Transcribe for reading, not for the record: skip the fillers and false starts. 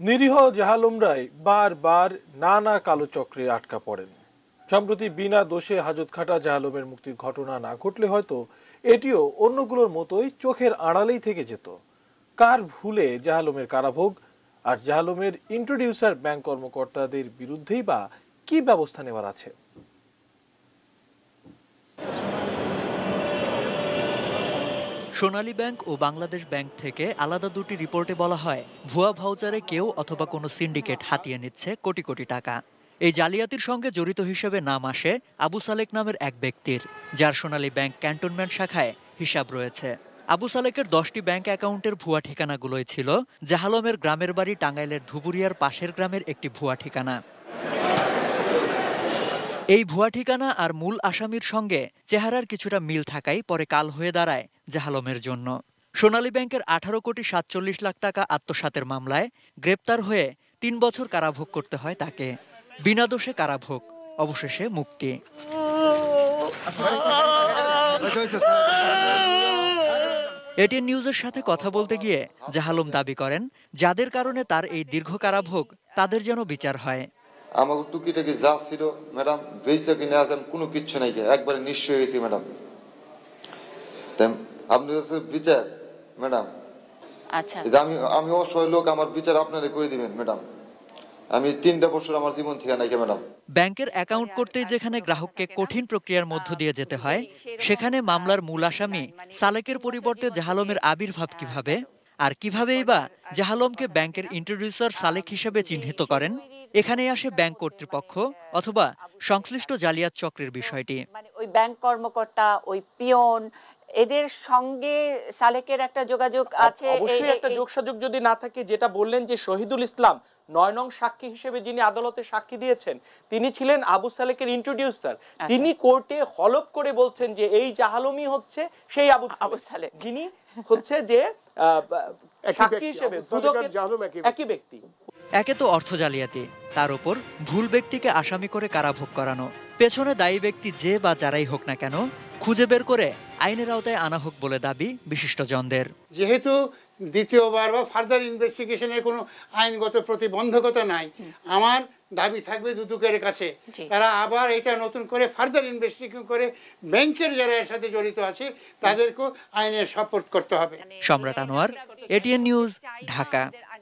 নিরীহ জাহালুমরাই বারবার নানা কালো চক্রে আটকা পড়েন। সম্প্রতি বিনা দোষে হাজত খাটা জাহালুমের মুক্তির ঘটনা না ঘটলে হয়তো এটিও অন্যগুলোর মতোই চোখের আড়ালেই থেকে যেত। কার ভুলে জাহালুমের কারাভোগ, আর জাহালুমের ইন্ট্রোডিউসার ব্যাংক কর্মকর্তাদের বিরুদ্ধেই বা কি ব্যবস্থা নেওয়ার আছে? সোনালী ব্যাংক ও বাংলাদেশ ব্যাংক থেকে আলাদা দুটি রিপোর্টে বলা হয়, ভুয়া ভাউচারে কেউ অথবা কোনো সিন্ডিকেট হাতিয়ে নিচ্ছে কোটি কোটি টাকা। এই জালিয়াতির সঙ্গে জড়িত হিসেবে নাম আসে আবু সালেক নামের এক ব্যক্তির, যার সোনালী ব্যাংক ক্যান্টনমেন্ট শাখায় হিসাব রয়েছে। আবু সালেকের 10টি ব্যাংক অ্যাকাউন্টের ভুয়া ঠিকানাগুলোই ছিল জাহালমের গ্রামের বাড়ি টাঙ্গাইলের ধুবুরিয়ার পাশের গ্রামের একটি ভুয়া ঠিকানা। এই ভুয়া ঠিকানা আর মূল আসামির সঙ্গে চেহারার কিছুটা মিল থাকাই পরে কাল হয়ে দাঁড়ায় জাহালমের জন্য। সোনালী ব্যাংকের 18 কোটি 47 লাখ টাকা আত্মসাতের মামলায় গ্রেপ্তার হয়ে 3 বছর কারাভোগ করতে হয় তাকে। বিনা দোষে কারাভোগ, অবশেষে মুক্তি। এটিএন নিউজের সাথে কথা বলতে গিয়ে জাহালম দাবি করেন, যাদের কারণে তার এই দীর্ঘ কারাভোগ তাদের যেন বিচার হয়। আমাকে টুকিটাকি যা ছিল ম্যাডাম, বেঁচে কিনে আসেন কোনো কিচ্ছু নাই, একবারে নিঃস্ব হয়ে গেছি ম্যাডাম। আপনি বিচার ম্যাডাম, আচ্ছা, আমি অসহায় লোক, আমার বিচার আপনারা করে দিবেন ম্যাডাম। আমি 3টা বছর আমার জীবন থেকে নাই ম্যাডাম। ব্যাংকের অ্যাকাউন্ট করতেই যেখানে গ্রাহককে কঠিন প্রক্রিয়ার মধ্য দিয়ে যেতে হয়, সেখানে মামলার মূল আসামি সালেকের পরিবর্তে জাহালমের আবির্ভাব কিভাবে, আর কিভাবেই বা জাহালমকে ব্যাংকের ইন্ট্রোডিউসার সালেক হিসেবে চিহ্নিত করেন, এখানেই আসে ব্যাংক কর্তৃপক্ষ অথবা সংশ্লিষ্ট জালিয়াত চক্রের বিষয়টি। মানে ওই ব্যাংক কর্মকর্তা, ওই পিয়ন, এদের সঙ্গে সালেকের একটা যোগাযোগ আছে। অবশ্যই একটা যোগসাযোগ যদি না থাকে, যেটা বললেন যে শহীদুল ইসলাম 9 নং সাক্ষী হিসেবে যিনি আদালতে সাক্ষী দিয়েছেন, তিনি ছিলেন আবু সালেকের ইন্ট্রোডিউসার। তিনি কোর্টে হলফ করে বলছেন যে এই জাহালমই হচ্ছে সেই আবু সালেক, যিনি হচ্ছে যে সাক্ষী হিসেবে একই ব্যক্তি। একে তো অর্থ জালিয়াতি, তার উপর ভুল ব্যক্তিকে আসামি করে কারাভোগ করানো। পেছনে দায়ী ব্যক্তি যে বা যারাই হোক না কেন, খুঁজে বের করে আইনের আওতায় আনা হোক বলে দাবি বিশিষ্টজনদের। যেহেতু দ্বিতীয়বার বা ফার্দার ইনভেস্টিগেশনের কোনো আইনগত প্রতিবন্ধকতা নাই, আমার দাবি থাকবে দুদকের কাছে তারা আবার এটা নতুন করে ফার্দার ইনভেস্টিগেশন করে ব্যাংকের যারা এর সাথে জড়িত আছে তাদেরকেও আইনের সাপোর্ট করতে হবে। সম্রাট আনোয়ার, এটিএন নিউজ, ঢাকা।